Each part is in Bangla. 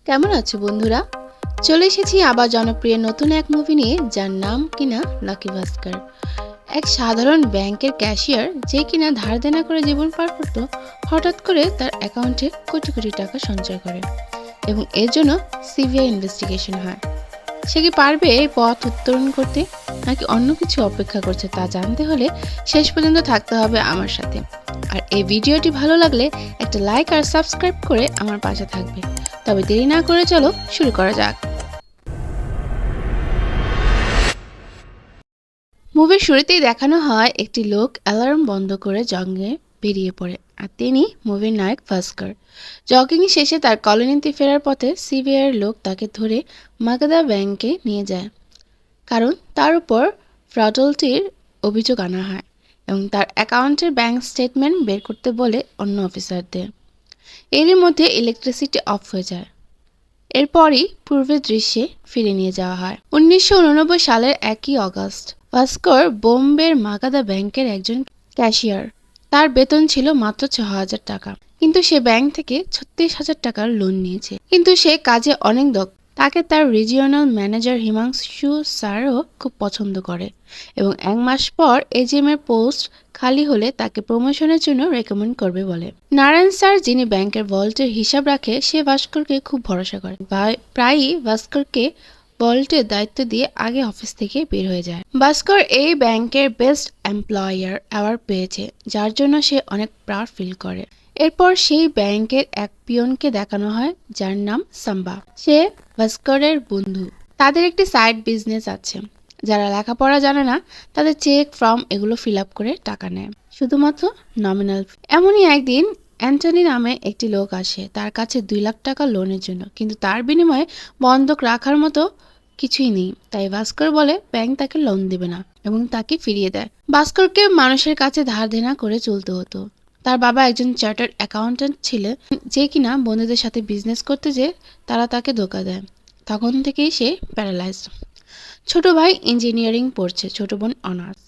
কেমন আছো বন্ধুরা? চলে এসেছি আবার জনপ্রিয় নতুন এক মুভি নিয়ে, যার নাম কিনা লাকি ভাস্কর। এক সাধারণ ব্যাংকের ক্যাশিয়ার, যে কিনা ধার দেনা করে জীবন পার করতো, হঠাৎ করে তার অ্যাকাউন্টে কোটি কোটি টাকা সঞ্চয় করে এবং এর জন্য সিবিআই ইনভেস্টিগেশন হয়। সে কি পারবে এই পথ উত্তরণ করতে, নাকি অন্য কিছু অপেক্ষা করছে তা জানতে হলে শেষ পর্যন্ত থাকতে হবে আমার সাথে। আর এই ভিডিওটি ভালো লাগলে একটা লাইক আর সাবস্ক্রাইব করে আমার পাশে থাকবে। তবে দেরি না করে চলো শুরু করা যাক। মুভির শুরুতেই দেখানো হয় একটি লোক অ্যালার্ম বন্ধ করে জঙ্গে বেরিয়ে পড়ে, আর তিনি মুভির নায়ক ভাস্কর। জগিং শেষে তার কলোনিতে ফেরার পথে সিবিআই লোক তাকে ধরে মাগাদা ব্যাংকে নিয়ে যায়, কারণ তার উপর ফ্রডালটির অভিযোগ আনা হয় এবং তার অ্যাকাউন্টের ব্যাংক স্টেটমেন্ট বের করতে বলে অন্য অফিসারদের। এরই মধ্যে ইলেকট্রিসিটি অফ হয়ে যায়। এরপরই পূর্বের দৃশ্যে ফিরে নিয়ে যাওয়া হয় 1989 সালের 1 অগস্ট। ভাস্কর বোম্বের মাগাদা ব্যাংকের একজন ক্যাশিয়ার। তার বেতন ছিল মাত্র 6,000 টাকা, কিন্তু সে ব্যাংক থেকে 36,000 টাকার লোন নিয়েছে। কিন্তু সে কাজে অনেক দক্ষ। তাকে তার রিজিওনাল ম্যানেজার হিমাংশু স্যারও খুব পছন্দ করে এবং 1 মাস পর এজিএম এর পোস্ট খালি হলে তাকে প্রমোশনের জন্য রেকমেন্ড করবে বলে। নারায়ণ স্যার, যিনি ব্যাংকের ভল্টের হিসাব রাখে, সে ভাস্করকে খুব ভরসা করে। প্রায়ই ভাস্করকে ভল্টের দায়িত্ব দিয়ে আগে অফিস থেকে বের হয়ে যায়। ভাস্কর এই ব্যাংকের বেস্ট এমপ্লয়ার অ্যাওয়ার্ড পেয়েছে, যার জন্য সে অনেক প্রাউড ফিল করে। এরপর সেই ব্যাংকের এক পিয়নকে দেখানো হয়, যার নাম সাম্বা। সে ভাস্করের বন্ধু। তাদের একটি সাইড বিজনেস আছে। যারা লেখাপড়া জানে না তাদের চেক ফর্ম এগুলো ফিল আপ করে টাকা নেয়, শুধুমাত্র নমিনাল। এমনই একদিন অ্যান্টনি নামে একটি লোক আসে তার কাছে 2 লাখ টাকা লোনের জন্য, কিন্তু তার বিনিময়ে বন্ধক রাখার মতো কিছুই নেই। তাই ভাস্কর বলে ব্যাংক তাকে লোন দেবে না এবং তাকে ফিরিয়ে দেয়। ভাস্করকে মানুষের কাছে ধার দেনা করে চলতে হতো। তার বাবা একজন চার্টার্ড অ্যাকাউন্ট্যান্ট ছিলেন, যে কিনা বন্ধুদের সাথে বিজনেস করতে যেয়ে তারা তাকে ধোকা দেয়। তখন থেকেই সে প্যারালাইজড। ছোট ভাই ইঞ্জিনিয়ারিং পড়ছে, ছোট বোন অনার্স।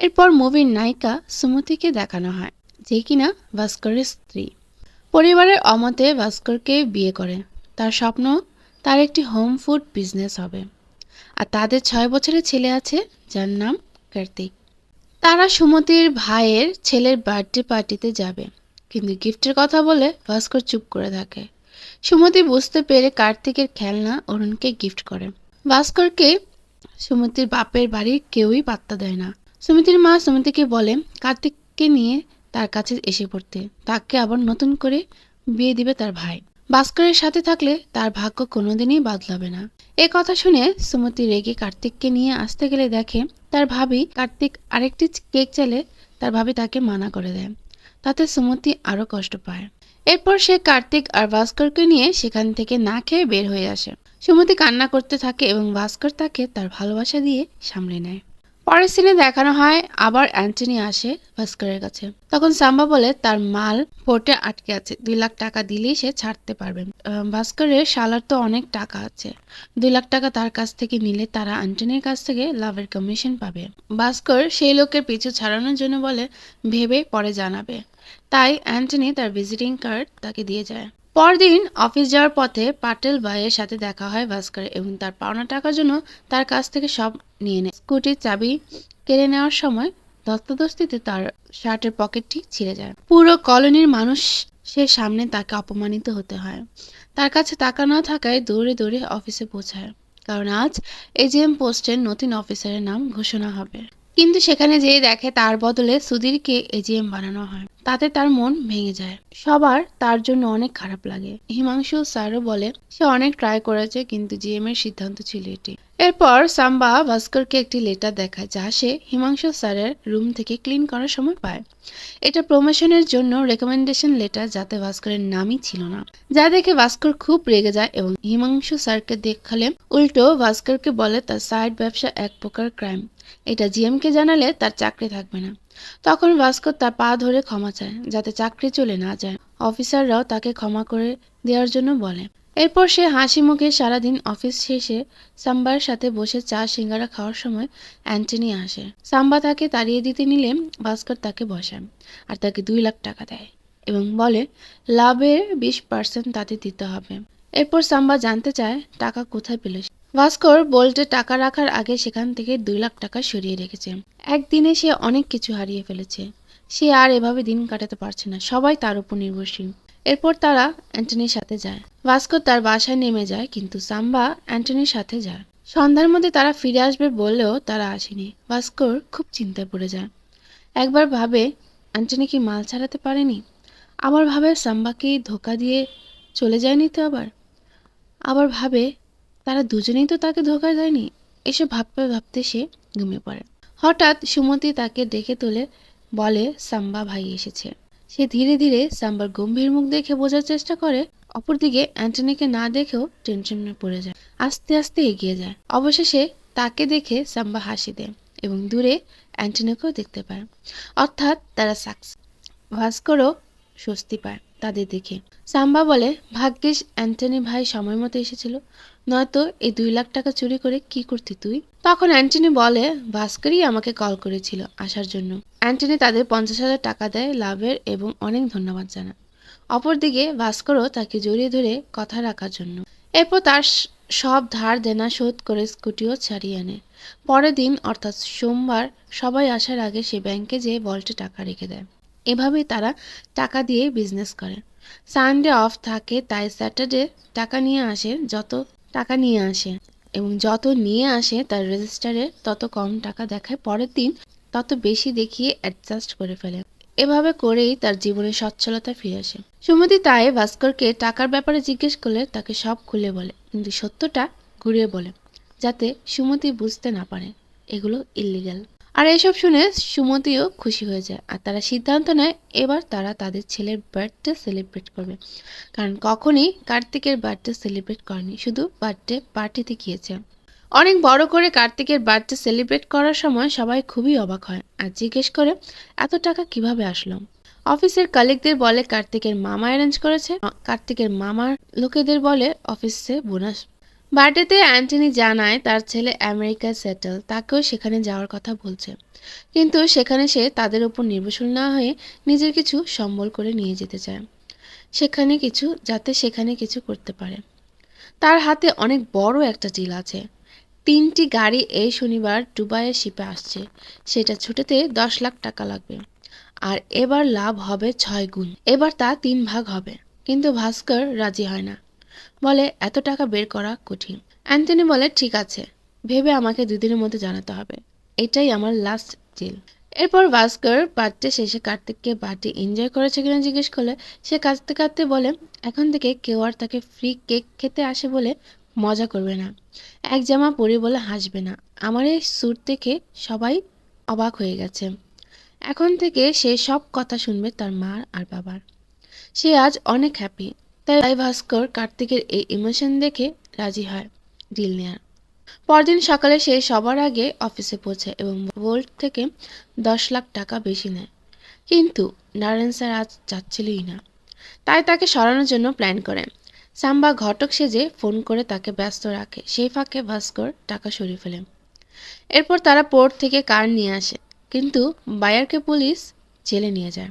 এরপর মুভির নায়িকা সুমতিকে দেখানো হয়, যে কিনা ভাস্করের স্ত্রী। পরিবারের অমতে ভাস্করকে বিয়ে করে। তার স্বপ্ন তার একটি হোম ফুড বিজনেস হবে, আর তাদের 6 বছরের ছেলে আছে, যার নাম কার্তিক। তারা সুমতির ভাইয়ের ছেলের বার্থডে পার্টিতে যাবে, কিন্তু গিফটের কথা বলে ভাস্কর চুপ করে থাকে। সুমতি বুঝতে পেরে কার্তিকের খেলনা অরুণকে গিফট করে। ভাস্করকে সুমতির বাপের বাড়ির কেউই পাত্তা দেয় না। সুমতির মা সুমতিকে বলে কার্তিককে নিয়ে তার কাছে এসে পড়তে, তাকে আবার নতুন করে বিয়ে দিবে তার ভাই। ভাস্করের সাথে থাকলে তার ভাগ্য কোনোদিনই বদলাবে না। এ কথা শুনে সুমতি রেগে কার্তিককে নিয়ে আসতে গেলে দেখে তার ভাবি কার্তিক আরেকটি কেক চাইলে তার ভাবি তাকে মানা করে দেয়। তাতে সুমতি আরো কষ্ট পায়। এরপর সে কার্তিক আর ভাস্করকে নিয়ে সেখান থেকে না খেয়ে বের হয়ে আসে। সুমতি কান্না করতে থাকে এবং ভাস্কর তাকে তার ভালোবাসা দিয়ে সামলে নেয়। পরের সিনে দেখানো হয় আবার অ্যান্টনি আসে ভাস্করের কাছে। তখন সাম্বা বলে তার মাল পোর্টে আটকে আছে, 2 লাখ টাকা দিলেই সে ছাড়তে পারবে। ভাস্করের শালার তো অনেক টাকা আছে, 2 লাখ টাকা তার কাছ থেকে নিলে তারা অ্যান্টনির কাছ থেকে লাভের কমিশন পাবে। ভাস্কর সেই লোকের পিছু ছাড়ানোর জন্য বলে ভেবে পরে জানাবে। তাই অ্যান্টনি তার ভিজিটিং কার্ড তাকে দিয়ে যায়। পরদিন অফিস যাওয়ার পথে পাটেল ভাইয়ের সাথে দেখা হয় ভাস্কর, এবং তার পাওনা টাকার জন্য তার কাছ থেকে সব নিয়ে নেয়। স্কুটির চাবি কেড়ে নেওয়ার সময় ধস্তাধস্তিতে তার শার্টের পকেটটি ছিঁড়ে যায়। পুরো কলোনির মানুষ সে সামনে তাকে অপমানিত হতে হয়। তার কাছে টাকা না থাকায় দৌড়ে দৌড়ে অফিসে পৌঁছায়, কারণ আজ এজিএম পোস্টের নতুন অফিসারের নাম ঘোষণা হবে। কিন্তু সেখানে যেয়ে দেখে তার বদলে সুধীরকে এজিএম বানানো হয়। তাতে তার মন ভেঙে যায়। সবার তার জন্য অনেক খারাপ লাগে। হিমাংশু স্যারও বলে সে অনেক ট্রাই করেছে, কিন্তু জিএম এর সিদ্ধান্ত ছিল এটি। এরপর সাম্বা ভাস্করকে একটি লেটার দেখায়, যা সে হিমাংশু স্যারের রুম থেকে ক্লিন করার সময় পায়। এটা প্রমোশনের জন্য রেকমেন্ডেশন লেটার, যাতে ভাস্করের নামই ছিল না। যা দেখে ভাস্কর খুব রেগে যায় এবং হিমাংশু স্যারকে দেখালে উল্টো ভাস্করকে বলে তার সাইড ব্যবসা এক প্রকার ক্রাইম, এটা জিএমকে জানালে তার চাকরি থাকবে না। তখন ভাস্কর তার পা ধরে ক্ষমা চায়, যাতে চাকরি চলে না যায়। অফিসাররাও তাকে ক্ষমা করে দেওয়ার জন্য বলে। এরপর সে হাসি মুখে সারাদিন অফিস শেষে সাম্বার সাথে বসে চা সিঙ্গারা খাওয়ার সময় অ্যান্টনি আসে। সাম্বা তাকে তাড়িয়ে দিতে নিলে ভাস্কর তাকে বসায় আর তাকে 2 লাখ টাকা দেয় এবং বলে লাভের 20% তাতে দিতে হবে। এরপর সাম্বা জানতে চায় টাকা কোথায় পেল সে। ভাস্কর বোল্টে টাকা রাখার আগে সেখান থেকে 2 লাখ টাকা সরিয়ে রেখেছে। একদিনে সে অনেক কিছু হারিয়ে ফেলেছে। সে আর এভাবে দিন কাটাতে পারছে না, সবাই তার উপর নির্ভরশীল। এরপর তারা অ্যান্টনির সাথে যায়। ভাস্কর তার বাসায় নেমে যায়, কিন্তু সাম্বা অ্যান্টনির সাথে যায়। সন্ধ্যার মধ্যে তারা ফিরে আসবে বললেও তারা আসেনি। ভাস্কর খুব চিন্তায় পড়ে যায়। একবার ভাবে অ্যান্টনি কি মাল ছাড়াতে পারেনি, আবার ভাবে সাম্বাকে ধোকা দিয়ে চলে যায়নি তো, আবার ভাবে তারা দুজনেই তো তাকে ধোকা দেয়নি। এসব ভাবতে ভাবতে সে ঘুমিয়ে পড়ে। হঠাৎ সুমতি তাকে ডেকে তুলে বলে সাম্বা ভাই এসেছে। সে ধীরে ধীরে সাম্বার গম্ভীর মুখ দেখে বোঝার চেষ্টা করে। অপরদিকে অ্যান্টনিকে না দেখেও টেনশনে পড়ে যায়। আস্তে আস্তে এগিয়ে যায়। অবশেষে তাকে দেখে সাম্বা হাসি দেয় এবং দূরে অ্যান্টনিকেও দেখতে পায়। অর্থাৎ তারা সাকসেস। ভাস্করও স্বস্তি পায় তাদের দেখে। সাম্বা বলে, ভাগ্যিস অ্যান্টনি ভাই সময় মতো এসেছিল, নয়তো এই 2 লাখ টাকা চুরি করে কি করতি তুই। তখন অ্যান্টনি বলে, ভাস্করই আমাকে কল করেছিল আসার জন্য। অ্যান্টনি তাদের 50,000 টাকা দেয় লাভের এবং অনেক ধন্যবাদ জানায়। অপরদিকে ভাস্করও তাকে জড়িয়ে ধরে কথা রাখার জন্য। এরপর তার সব ধার দেনা শোধ করে স্কুটিও ছাড়িয়ে আনে। পরের দিন অর্থাৎ সোমবার সবাই আসার আগে সে ব্যাংকে যেয়ে ভল্টে টাকা রেখে দেয়। এভাবেই তারা টাকা দিয়ে বিজনেস করে। সানডে অফ থাকে, তাই স্যাটারডে টাকা নিয়ে আসে এবং যত নিয়ে আসে তার রেজিস্টারে তত কম টাকা দেখায়। পরের দিন তত বেশি দেখিয়ে অ্যাডজাস্ট করে ফেলে। এভাবে করেই তার জীবনে সচ্ছলতা ফিরে আসে। সুমতি তাই ভাস্করকে টাকার ব্যাপারে জিজ্ঞেস করলে তাকে সব খুলে বলে, কিন্তু সত্যটা ঘুরিয়ে বলে, যাতে সুমতি বুঝতে না পারে এগুলো ইল্লিগ্যাল। আর এসব শুনে সুমতিও খুশি হয়ে যায়। আর তারা সিদ্ধান্ত নেয় এবার তারা তাদের ছেলের বার্থডে সেলিব্রেট করবে। কারণ কখনই কার্তিকের বার্থডে সেলিব্রেট করেনি, শুধু বার্থডে পার্টিতে গিয়েছে। অনেক বড় করে কার্তিকের বার্থডে সেলিব্রেট করার সময় সবাই খুবই অবাক হয় আর জিজ্ঞেস করে এত টাকা কিভাবে আসলো। অফিসের কলিগদের বলে কার্তিকের মামা অ্যারেঞ্জ করেছে। কার্তিকের মামার লোকেদের বলে অফিসে বোনাস। বার্থডেতে অ্যান্টনি জানায় তার ছেলে আমেরিকায় সেটেল, তাকেও সেখানে যাওয়ার কথা বলছে। কিন্তু সেখানে সে তাদের উপর নির্ভরশীল না হয়ে নিজের কিছু সম্বল করে নিয়ে যেতে চায়, সেখানে কিছু করতে পারে। তার হাতে অনেক বড় একটা ডিল আছে। 3টি গাড়ি এই শনিবার দুবাইয়ের শিপে আসছে। সেটা ছুটেতে 10 লাখ টাকা লাগবে। আর এবার লাভ হবে 6 গুণ। এবার তা 3 ভাগ হবে। কিন্তু ভাস্কর রাজি হয় না, বলে এত টাকা বের করা কঠিন। অ্যান্টনি বলে, ঠিক আছে, ভেবে আমাকে 2 দিনের মধ্যে জানাতে হবে। এটাই আমার লাস্ট ডিল। এরপর ভাস্কর বার্থডে শেষে কার্তিককে পার্টি এনজয় করেছে কিনা জিজ্ঞেস করলে সে কাঁদতে কাঁদতে বলে, এখন থেকে কেউ আর তাকে ফ্রি কেক খেতে আসে বলে মজা করবে না, এক জামা পরি বলে হাসবে না। আমার এই স্যুট দেখে সবাই অবাক হয়ে গেছে। এখন থেকে সে সব কথা শুনবে তার মা আর বাবার। সে আজ অনেক হ্যাপি। তাই ভাস্কর কার্তিকের এই ইমোশন দেখে রাজি হয় ডিল নেয়ার। পরদিন সকালে সে সবার আগে অফিসে পৌঁছে এবং ভোল্ট থেকে 10 লাখ টাকা বেশি নেয়। কিন্তু নারায়ণ স্যার আজ যাচ্ছিলই না, তাই তাকে সরানোর জন্য প্ল্যান করে। সাম্বা ঘটক সেজে ফোন করে তাকে ব্যস্ত রাখে। সেই ফাঁকে ভাস্কর টাকা সরিয়ে ফেলে। এরপর তারা পোর্ট থেকে কার নিয়ে আসে, কিন্তু বায়ারকে পুলিশ জেলে নিয়ে যায়।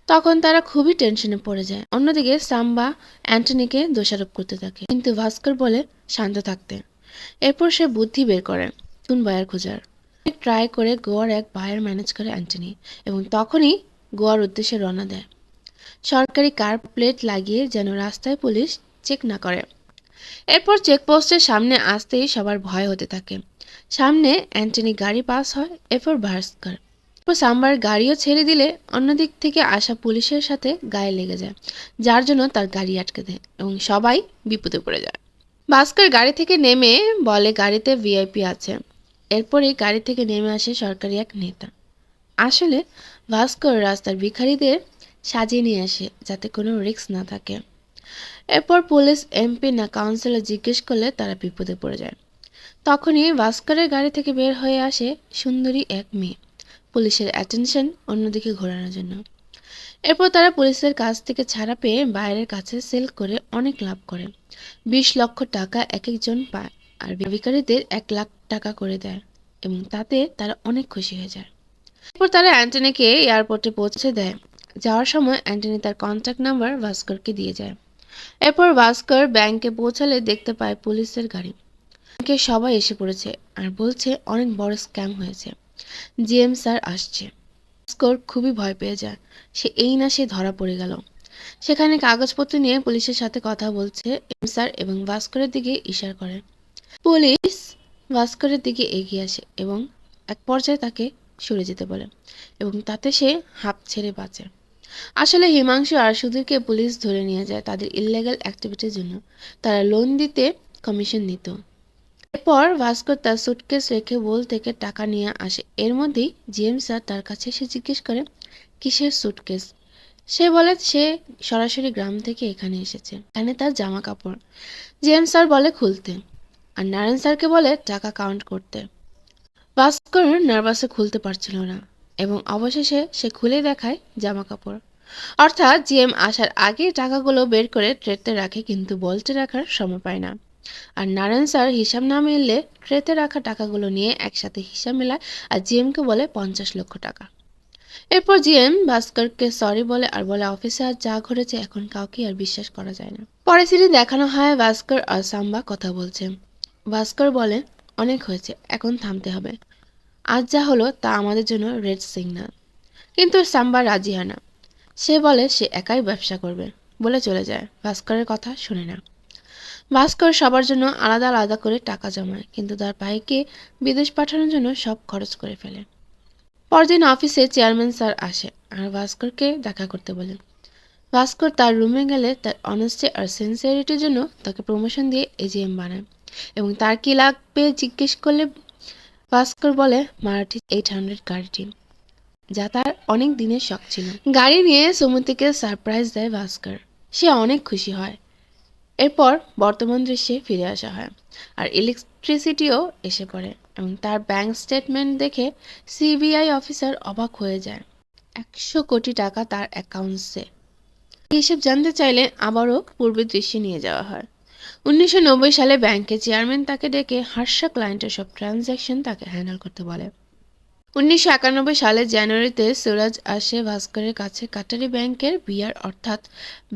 তখন তারা খুবই টেনশনে পড়ে যায়। অন্যদিকে সাম্বা অ্যান্টনিকে দোষারোপ করতে থাকে, কিন্তু ভাস্কর বলে শান্ত থাকতে। এরপর সে বুদ্ধি বের করে নতুন বায়ার খোঁজার। ট্রাই করে গোয়ার এক বায়ার ম্যানেজ করে অ্যান্টনি এবং তখনই গোয়ার উদ্দেশ্যে রওনা দেয়, সরকারি কার প্লেট লাগিয়ে যেন রাস্তায় পুলিশ চেক না করে। এরপর চেকপোস্টের সামনে আসতেই সবার ভয় হতে থাকে। সামনে অ্যান্টনি গাড়ি পাস হয়। এরপর ভাস্কর সাম্বার গাড়িও ছেড়ে দিলে অন্যদিক থেকে আসা পুলিশের সাথে গায়ে লেগে যায়, যার জন্য তার গাড়ি আটকে দেয় এবং সবাই বিপদে পড়ে যায়। ভাস্কর গাড়ি থেকে নেমে বলে গাড়িতে ভিআইপি আছে। এরপরই গাড়ি থেকে নেমে আসে সরকারি এক নেতা। আসলে ভাস্কর রাস্তার ভিখারিদের সাজিয়ে নিয়ে আসে যাতে কোনো রিস্ক না থাকে। এরপর পুলিশ এমপি না কাউন্সিলর জিজ্ঞেস করলে তারা বিপদে পড়ে যায়। তখনই ভাস্করের গাড়ি থেকে বের হয়ে আসে সুন্দরী এক মেয়ে, পুলিশের অ্যাটেনশন অন্যদিকে ঘোরানোর জন্য। এরপর তারা পুলিশের কাছ থেকে ছাড়া পেয়ে বাইরের কাছে সেল করে অনেক লাভ করে। 20 লক্ষ টাকা এক একজন পায় আর ভিখারিদের 1 লাখ টাকা করে দেয় এবং তাতে তারা অনেক খুশি হয়ে যায়। এরপর তারা অ্যান্টনিকে এয়ারপোর্টে পৌঁছে দেয়। যাওয়ার সময় অ্যান্টনি তার কন্ট্যাক্ট নাম্বার ভাস্করকে দিয়ে যায়। এরপর ভাস্কর ব্যাংকে পৌঁছালে দেখতে পায় পুলিশের গাড়ি। ব্যাংকে সবাই এসে পড়েছে আর বলছে অনেক বড় স্ক্যাম হয়েছে, জিএম স্যার আসছে। ভাস্কর খুবই ভয় পেয়ে যায়, সে ধরা পড়ে গেল। সেখানে কাগজপত্র নিয়ে পুলিশের সাথে কথা বলছে এম স্যার এবং ভাস্করের দিকে ইশারা করে। পুলিশ ভাস্করের দিকে এগিয়ে আসে এবং এক পর্যায়ে তাকে সরে যেতে বলে এবং তাতে সে হাঁপ ছেড়ে বাঁচে। আসলে হিমাংশু আর সুধীরকে পুলিশ ধরে নিয়ে যায় তাদের ইললিগ্যাল অ্যাক্টিভিটির জন্য। তারা লোন দিতে কমিশন নিত। এরপর ভাস্কর তার সুটকেস রেখে বোল থেকে টাকা নিয়ে আসে। এর মধ্যেই জিএম স্যার তার কাছে এসে জিজ্ঞেস করে কিসের সুটকেস। সে বলে সে সরাসরি গ্রাম থেকে এখানে এসেছে, এখানে তার জামা কাপড়। জিএম স্যার বলে খুলতে, আর নারায়ণ স্যারকে বলে টাকা কাউন্ট করতে। ভাস্কর নার্ভাসে খুলতে পারছিল না এবং অবশেষে সে খুলে দেখায় জামা কাপড়। অর্থাৎ জিএম আসার আগে টাকাগুলো বের করে ট্রেতে রাখে, কিন্তু বলতে রাখার সময় পায় না। আর নারায়ণ স্যার হিসাব না মিললে ট্রেতে রাখা টাকাগুলো নিয়ে একসাথে হিসাব মেলায় আর জিএমকে বলে 50 লক্ষ টাকা। এরপর জিএম ভাস্করকে সরি বলে আর বলে অফিসে আর যা ঘটেছে এখন কাউকে আর বিশ্বাস করা যায় না। পরে সিনে দেখানো হয় ভাস্কর আর সাম্বা কথা বলছে। ভাস্কর বলে অনেক হয়েছে, এখন থামতে হবে। আজ যা হলো তা আমাদের জন্য রেড সিগন্যাল। কিন্তু সাম্বা রাজি হয় না। সে বলে সে একাই ব্যবসা করবে বলে চলে যায়, ভাস্করের কথা শুনে না। ভাস্কর সবার জন্য আলাদা আলাদা করে টাকা জমায়, কিন্তু তার ভাইকে বিদেশ পাঠানোর জন্য সব খরচ করে ফেলে। পরদিন অফিসে চেয়ারম্যান স্যার আসে আর ভাস্করকে দেখা করতে বলেন। ভাস্কর তার রুমে গেলে তার অনেস্টি আর সিনসিয়ারিটির জন্য তাকে প্রমোশন দিয়ে এজিএম বানায় এবং তার কি লাগবে জিজ্ঞেস করলে ভাস্কর বলে মারাঠি 800 গাড়িটি, যা তার অনেক দিনের শখ ছিল। গাড়ি নিয়ে সুমতিকে সারপ্রাইজ দেয় ভাস্কর, সে অনেক খুশি হয়। এরপর বর্তমান দৃশ্যে ফিরে আসা হয় আর ইলেকট্রিসিটিও এসে পড়ে এবং তার ব্যাংক স্টেটমেন্ট দেখে সিবিআই অফিসার অবাক হয়ে যায়। 100 কোটি টাকা তার অ্যাকাউন্টসে। হিসেব জানতে চাইলে আবারও পূর্বের দৃশ্যে নিয়ে যাওয়া হয়। 1990 সালে ব্যাংকের চেয়ারম্যান তাকে ডেকে হার্ষা ক্লায়েন্টের সব ট্রানজ্যাকশন তাকে হ্যান্ডেল করতে বলে। 1991 সালের জানুয়ারিতে সুরজ আসে ভাস্করের কাছে কাটারি ব্যাংকের বিয়ার অর্থাৎ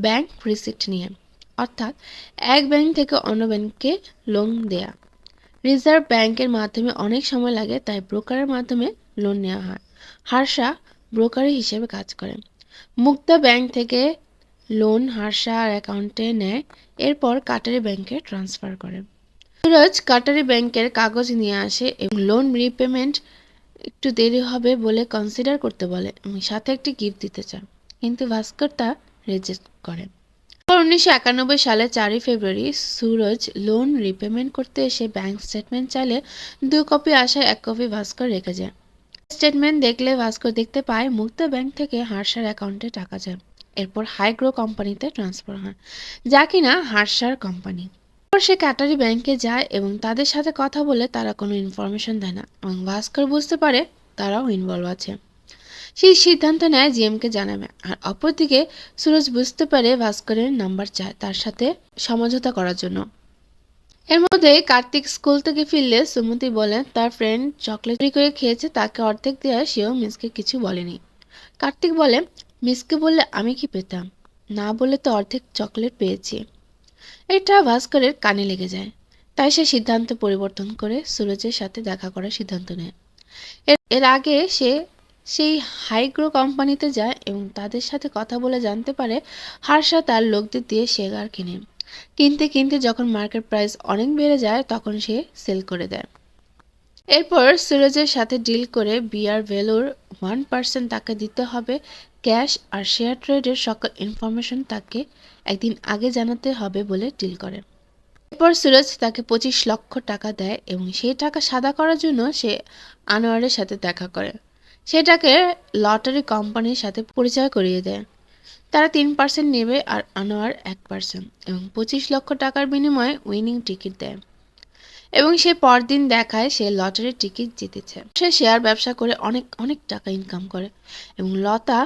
ব্যাংক রিসিপ্ট নিয়ে, অর্থাৎ এক ব্যাংক থেকে অন্য ব্যাংকে লোন দেয়া। রিজার্ভ ব্যাংকের মাধ্যমে অনেক সময় লাগে, তাই ব্রোকারের মাধ্যমে লোন নেওয়া হয়। হার্ষা ব্রোকারি হিসেবে কাজ করে। মুক্তা ব্যাংক থেকে লোন হার্ষার অ্যাকাউন্টে নেয়, এরপর কাটারি ব্যাংকে ট্রান্সফার করে। সুরজ কাটারি ব্যাংকের কাগজ নিয়ে আসে এবং লোন রিপেমেন্ট একটু দেরি হবে বলে কনসিডার করতে বলে এবং সাথে একটি গিফট দিতে চায়, কিন্তু ভাস্কর তা রিজেক্ট করে। 1991 সালে 4 ফেব্রুয়ারি সুরজ লোন রিপেমেন্ট করতে এসে ব্যাংক স্টেটমেন্ট চাইলে 2 কপি আসায় 1 কপি ভাস্কর রেখে যায়। স্টেটমেন্ট দেখলে ভাস্কর দেখতে পায় মুক্তা ব্যাংক থেকে হার্ষার অ্যাকাউন্টে টাকা যায়, এরপর হাইগ্রো কোম্পানিতে ট্রান্সফার হয়, যা কিনা হার্ষার কোম্পানি। এরপর সে কাটারি ব্যাংকে যায় এবং তাদের সাথে কথা বলে তারা কোনো ইনফরমেশন দেয় না এবং ভাস্কর বুঝতে পারে তারাও ইনভলভ আছে। সেই সিদ্ধান্ত নেয় জিএমকে জানাবে, আর অপরদিকে সুরজ বুঝতে পারে ভাস্করের নাম্বার চায় তার সাথে সমঝোতা করার জন্য। এর মধ্যে কার্তিক স্কুল থেকে ফিরলে সুমতি বলে তার ফ্রেন্ড চকলেট চুরি করে খেয়েছে, তাকে অর্ধেক দেওয়া, সেও মিসকে কিছু বলেনি। কার্তিক বলে মিসকে বললে আমি কি পেতাম, না বলে তো অর্ধেক চকলেট পেয়েছি। এটা ভাস্করের কানে লেগে যায়, তাই সে সিদ্ধান্ত পরিবর্তন করে সুরজের সাথে দেখা করার সিদ্ধান্ত নেয়। এর আগে সে সেই হাইগ্রো কোম্পানিতে যায় এবং তাদের সাথে কথা বলে জানতে পারে হার্ষা তার লোকদের দিয়ে শেয়ার কিনে। কিনতে কিনতে যখন মার্কেট প্রাইস অনেক বেড়ে যায় তখন সে সেল করে দেয়। এরপর সুরজের সাথে ডিল করে বিয়ার ভ্যালুর 1% তাকে দিতে হবে ক্যাশ, আর শেয়ার ট্রেডের সকল ইনফরমেশন তাকে একদিন আগে জানাতে হবে বলে ডিল করে। এরপর সুরজ তাকে 25 লক্ষ টাকা দেয় এবং সেই টাকা সাদা করার জন্য সে আনোয়ারের সাথে দেখা করে। সেটাকে লটারি কোম্পানির সাথে পরিচয় করিয়ে দেয়। তারা 3% নেবে আর আনোয়ার 1% এবং 25 লক্ষ টাকার বিনিময়ে উইনিং টিকিট দেয় এবং সে পরদিন দেখায় সে লটারির টিকিট জিতেছে। সে শেয়ার ব্যবসা করে অনেক অনেক টাকা ইনকাম করে এবং লতা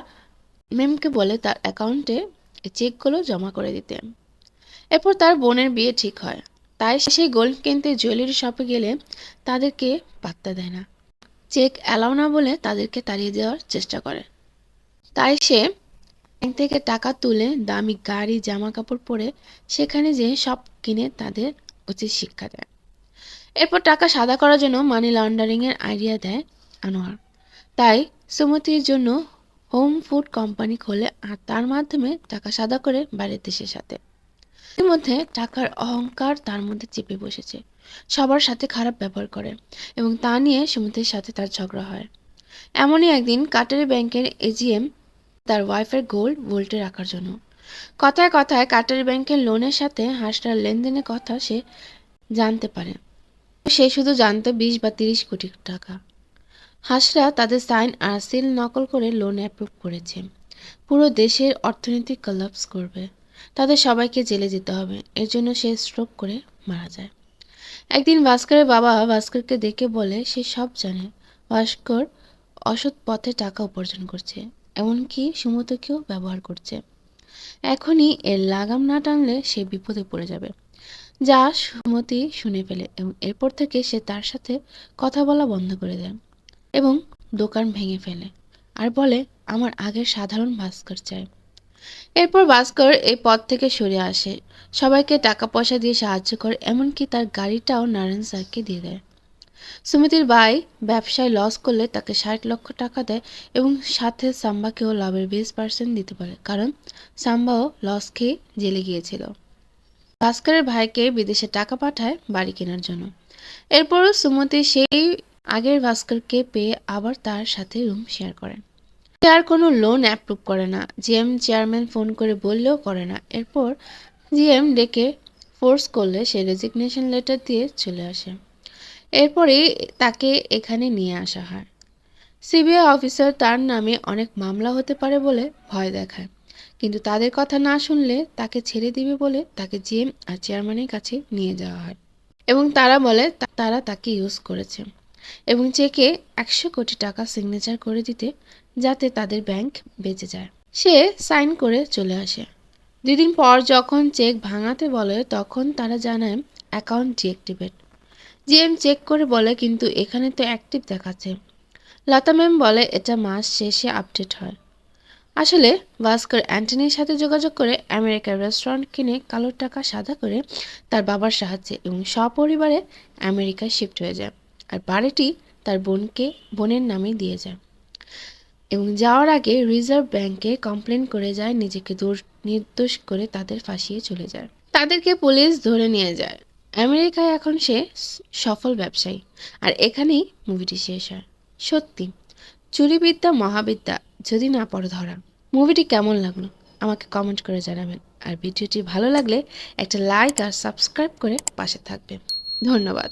মেমকে বলে তার অ্যাকাউন্টে চেকগুলো জমা করে দিতে। এরপর তার বোনের বিয়ে ঠিক হয়, তাই সেই গোল্ড কিনতে জুয়েলারি শপে গেলে তাদেরকে পাত্তা দেয় না। চেক অ্যালাউ না বলে তাদেরকে তাড়িয়ে দেওয়ার চেষ্টা করে, তাই সে ব্যাংক থেকে টাকা তুলে দামি গাড়ি জামা কাপড় পরে সেখানে যেয়ে সব কিনে তাদের উচিত শিক্ষা দেয়। এরপর টাকা সাদা করার জন্য মানি লন্ডারিং এর আইডিয়া দেয় আনোয়ার। তাই সুমতির জন্য হোম ফুড কোম্পানি খোলে আর তার মাধ্যমে টাকা সাদা করে বাইরের দেশের সাথে। এর মধ্যে টাকার অহংকার তার মধ্যে চেপে বসেছে, সবার সাথে খারাপ ব্যবহার করে এবং তা নিয়ে সুমতির সাথে তার ঝগড়া হয়। এমনই একদিন কাটারি ব্যাংকের এজিএম তার ওয়াইফের গোল্ড ভোল্টে রাখার জন্য। কথায় কথায় কাটারি ব্যাংকের লোনের সাথে হাসরার লেনদেনের কথা সে জানতে পারে। সে শুধু জানতো 20 বা 30 কোটি টাকা। হাসরা তাদের সাইন আর সিল নকল করে লোন অ্যাপ্রুভ করেছে। পুরো দেশের অর্থনীতি কোলাপস করবে, তাদের সবাইকে জেলে যেতে হবে। এর জন্য সে স্ট্রোক করে মারা যায়। একদিন ভাস্করের বাবা ভাস্করকে দেখে বলে সে সব জানে। ভাস্কর অসৎ পথে টাকা উপার্জন করছে, এমনকি সুমতিকেও ব্যবহার করছে। এখনই এর লাগাম না টানলে সে বিপদে পড়ে যাবে। যা সুমতি শুনে ফেলে এবং এরপর থেকে সে তার সাথে কথা বলা বন্ধ করে দেয় এবং দোকান ভেঙে ফেলে আর বলে আমার আগের সাধারণ ভাস্কর চাই। এরপর ভাস্কর এই পথ থেকে সরে আসে, সবাইকে টাকা পয়সা দিয়ে সাহায্য করে, এমনকি তার গাড়িটাও নারায়ণ স্যারকে দিয়ে দেয়। সুমিতির ভাই ব্যবসায় লস করলে তাকে 60 লক্ষ টাকা দেয় এবং সাথে সাম্বাকেও লাভের 20% দিতে পারে, কারণ সাম্বাও লস খেয়ে জেলে গিয়েছিল। ভাস্করের ভাইকে বিদেশে টাকা পাঠায় বাড়ি কেনার জন্য। এরপরও সুমতি সেই আগের ভাস্করকে পেয়ে আবার তার সাথে রুম শেয়ার করে। সে আর কোনো লোন অ্যাপ্রুভ করে না, জিএম চেয়ারম্যান ফোন করে বললেও করে না। এরপর জিএম ডেকে ফোর্স করলে সে রেজিগনেশন লেটার দিয়ে চলে আসে। এরপরেই তাকে এখানে নিয়ে আসা হয়। সিবিআই অফিসার তার নামে অনেক মামলা হতে পারে বলে ভয় দেখায়, কিন্তু তাদের কথা না শুনলে তাকে ছেড়ে দিবে বলে তাকে জিএম আর চেয়ারম্যানের কাছে নিয়ে যাওয়া হয় এবং তারা বলে তারা তাকে ইউজ করেছে এবং চেকে 100 কোটি টাকা সিগনেচার করে দিতে, যাতে তাদের ব্যাংক বেঁচে যায়। সে সাইন করে চলে আসে। 2 দিন পর যখন চেক ভাঙাতে বলে তখন তারা জানায় অ্যাকাউন্ট ডিঅ্যাক্টিভেট। জিএম চেক করে বলে কিন্তু এখানে তো অ্যাক্টিভ দেখাচ্ছে। লতা ম্যাম বলে এটা মাস শেষে আপডেট হয়। আসলে ভাস্কর অ্যান্টনির সাথে যোগাযোগ করে আমেরিকার রেস্টুরেন্ট কিনে কালো টাকা সাদা করে তার বাবার সাহায্যে এবং সপরিবারে আমেরিকায় শিফট হয়ে যায় আর বাড়িটি তার বোনের নামে দিয়ে যায় এবং যাওয়ার আগে রিজার্ভ ব্যাংকে কমপ্লেন করে যায়, নিজেকে নির্দোষ করে তাদের ফাঁসিয়ে চলে যায়। তাদেরকে পুলিশ ধরে নিয়ে যায়। আমেরিকায় এখন সে সফল ব্যবসায়ী আর এখানেই মুভিটি শেষ হয়। সত্যি চুরিবিদ্যা মহাবিদ্যা, যদি না পড়ে ধরা। মুভিটি কেমন লাগলো আমাকে কমেন্ট করে জানাবেন আর ভিডিওটি ভালো লাগলে একটা লাইক আর সাবস্ক্রাইব করে পাশে থাকবেন। ধন্যবাদ।